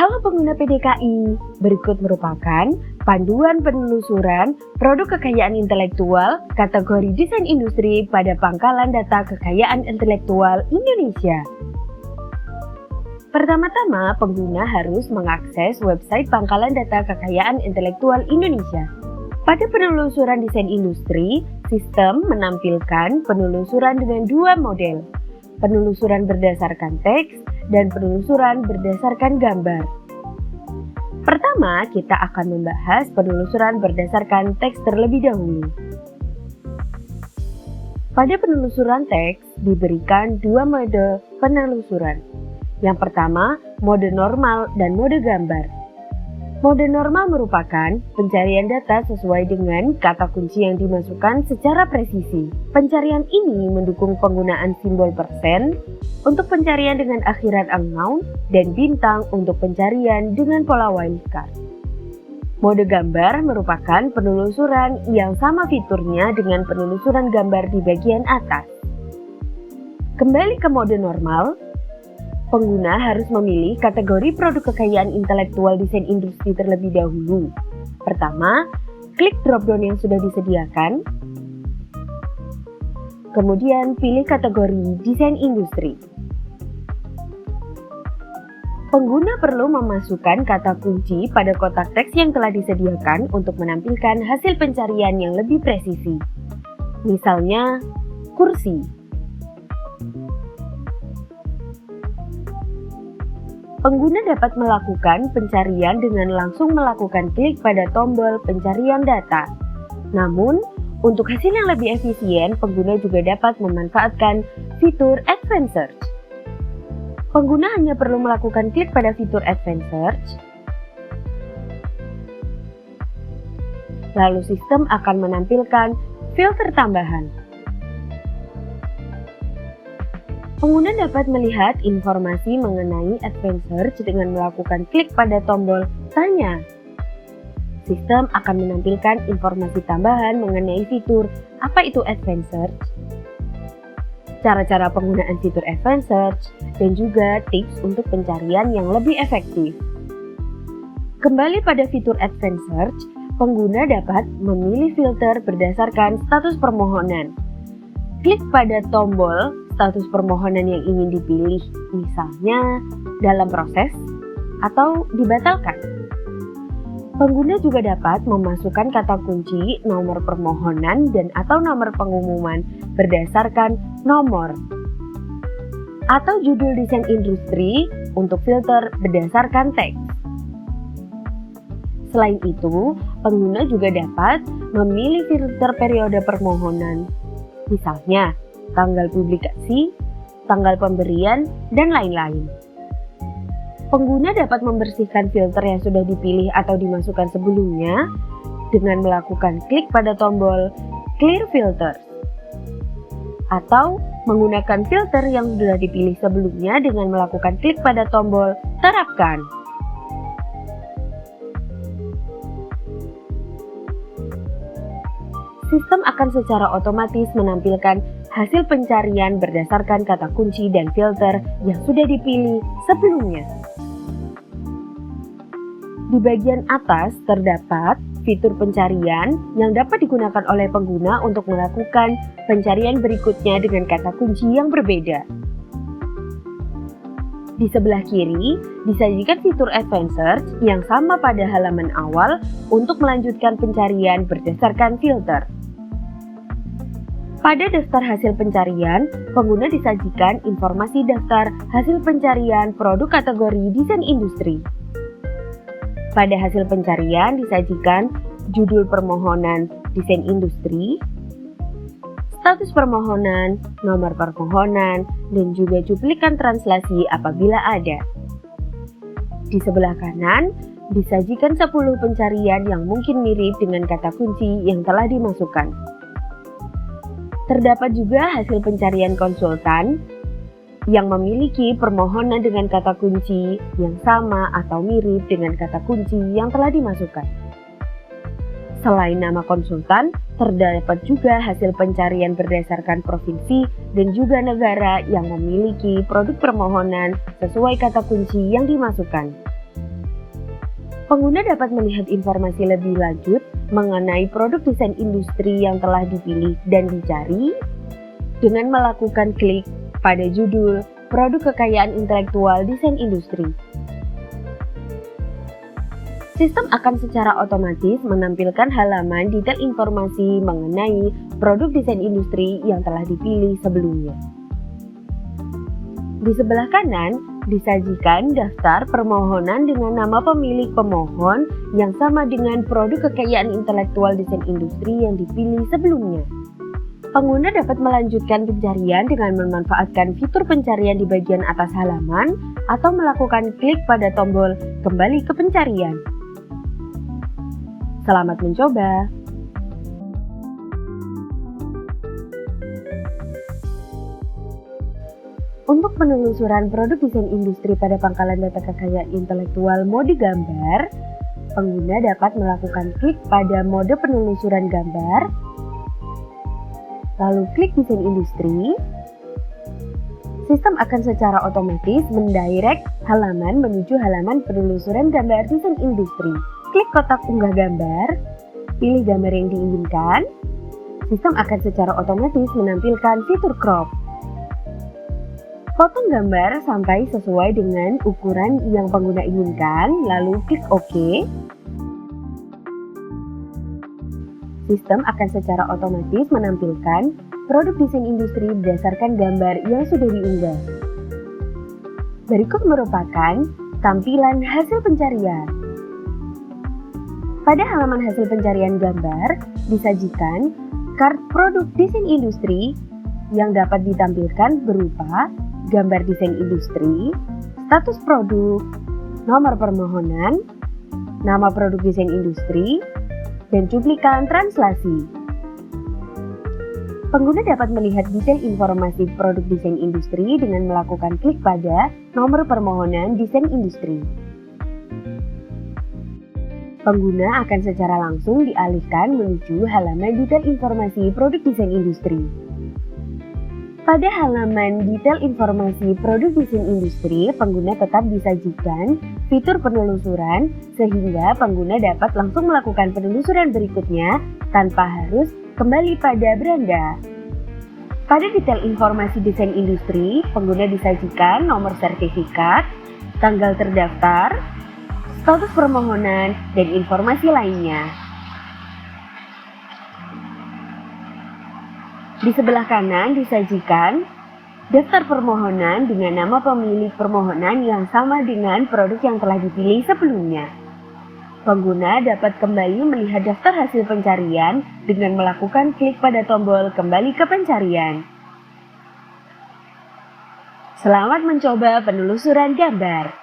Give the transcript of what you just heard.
Halo pengguna PDKI, berikut merupakan panduan penelusuran produk kekayaan intelektual kategori desain industri pada Pangkalan Data Kekayaan Intelektual Indonesia. Pertama-tama, pengguna harus mengakses website Pangkalan Data Kekayaan Intelektual Indonesia. Pada penelusuran desain industri, sistem menampilkan penelusuran dengan dua model, penelusuran berdasarkan teks dan penelusuran berdasarkan gambar. Pertama, kita akan membahas penelusuran berdasarkan teks terlebih dahulu. Pada penelusuran teks diberikan dua mode penelusuran. Yang pertama, mode normal dan mode gambar. Mode normal merupakan pencarian data sesuai dengan kata kunci yang dimasukkan secara presisi. Pencarian ini mendukung penggunaan simbol persen untuk pencarian dengan akhiran unknown dan bintang untuk pencarian dengan pola wildcard. Mode gambar merupakan penelusuran yang sama fiturnya dengan penelusuran gambar di bagian atas. Kembali ke mode normal, pengguna harus memilih kategori produk kekayaan intelektual desain industri terlebih dahulu. Pertama, klik drop-down yang sudah disediakan. Kemudian pilih kategori desain industri. Pengguna perlu memasukkan kata kunci pada kotak teks yang telah disediakan untuk menampilkan hasil pencarian yang lebih presisi. Misalnya, kursi. Pengguna dapat melakukan pencarian dengan langsung melakukan klik pada tombol pencarian data. Namun, untuk hasil yang lebih efisien, pengguna juga dapat memanfaatkan fitur Advanced Search. Pengguna hanya perlu melakukan klik pada fitur Advanced Search, lalu sistem akan menampilkan filter tambahan. Pengguna dapat melihat informasi mengenai Advanced Search dengan melakukan klik pada tombol Tanya. Sistem akan menampilkan informasi tambahan mengenai fitur apa itu Advanced Search, cara-cara penggunaan fitur Advanced Search, dan juga tips untuk pencarian yang lebih efektif. Kembali pada fitur Advanced Search, pengguna dapat memilih filter berdasarkan status permohonan. Klik pada tombol status permohonan yang ingin dipilih, misalnya dalam proses atau dibatalkan. Pengguna juga dapat memasukkan kata kunci nomor permohonan dan atau nomor pengumuman berdasarkan nomor atau judul desain industri untuk filter berdasarkan teks. Selain itu, pengguna juga dapat memilih filter periode permohonan, misalnya tanggal publikasi, tanggal pemberian, dan lain-lain. Pengguna dapat membersihkan filter yang sudah dipilih atau dimasukkan sebelumnya dengan melakukan klik pada tombol Clear Filters, atau menggunakan filter yang sudah dipilih sebelumnya dengan melakukan klik pada tombol Terapkan. Sistem akan secara otomatis menampilkan hasil pencarian berdasarkan kata kunci dan filter yang sudah dipilih sebelumnya. Di bagian atas terdapat fitur pencarian yang dapat digunakan oleh pengguna untuk melakukan pencarian berikutnya dengan kata kunci yang berbeda. Di sebelah kiri, disajikan fitur Advanced Search yang sama pada halaman awal untuk melanjutkan pencarian berdasarkan filter. Pada daftar hasil pencarian, pengguna disajikan informasi daftar hasil pencarian produk kategori desain industri. Pada hasil pencarian disajikan judul permohonan desain industri, status permohonan, nomor permohonan, dan juga cuplikan translasi apabila ada. Di sebelah kanan, disajikan 10 pencarian yang mungkin mirip dengan kata kunci yang telah dimasukkan. Terdapat juga hasil pencarian konsultan yang memiliki permohonan dengan kata kunci yang sama atau mirip dengan kata kunci yang telah dimasukkan. Selain nama konsultan, terdapat juga hasil pencarian berdasarkan provinsi dan juga negara yang memiliki produk permohonan sesuai kata kunci yang dimasukkan. Pengguna dapat melihat informasi lebih lanjut mengenai produk desain industri yang telah dipilih dan dicari dengan melakukan klik pada judul Produk Kekayaan Intelektual Desain Industri. Sistem akan secara otomatis menampilkan halaman detail informasi mengenai produk desain industri yang telah dipilih sebelumnya. Di sebelah kanan, disajikan daftar permohonan dengan nama pemilik pemohon yang sama dengan produk kekayaan intelektual desain industri yang dipilih sebelumnya. Pengguna dapat melanjutkan pencarian dengan memanfaatkan fitur pencarian di bagian atas halaman atau melakukan klik pada tombol kembali ke pencarian. Selamat mencoba! Untuk penelusuran produk desain industri pada pangkalan data kekayaan intelektual mode gambar, pengguna dapat melakukan klik pada mode penelusuran gambar, lalu klik desain industri. Sistem akan secara otomatis mendirect halaman menuju halaman penelusuran gambar desain industri. Klik kotak unggah gambar, pilih gambar yang diinginkan. Sistem akan secara otomatis menampilkan fitur crop. Potong gambar sampai sesuai dengan ukuran yang pengguna inginkan, lalu klik OK. Sistem akan secara otomatis menampilkan produk desain industri berdasarkan gambar yang sudah diunggah. Berikut merupakan tampilan hasil pencarian. Pada halaman hasil pencarian gambar, disajikan card produk desain industri yang dapat ditampilkan berupa gambar desain industri, status produk, nomor permohonan, nama produk desain industri, dan cuplikan translasi. Pengguna dapat melihat detail informasi produk desain industri dengan melakukan klik pada nomor permohonan desain industri. Pengguna akan secara langsung dialihkan menuju halaman detail informasi produk desain industri. Pada halaman detail informasi produk desain industri, pengguna tetap disajikan fitur penelusuran sehingga pengguna dapat langsung melakukan penelusuran berikutnya tanpa harus kembali pada beranda. Pada detail informasi desain industri, pengguna disajikan nomor sertifikat, tanggal terdaftar, status permohonan, dan informasi lainnya. Di sebelah kanan disajikan daftar permohonan dengan nama pemilik permohonan yang sama dengan produk yang telah dipilih sebelumnya. Pengguna dapat kembali melihat daftar hasil pencarian dengan melakukan klik pada tombol kembali ke pencarian. Selamat mencoba penelusuran gambar.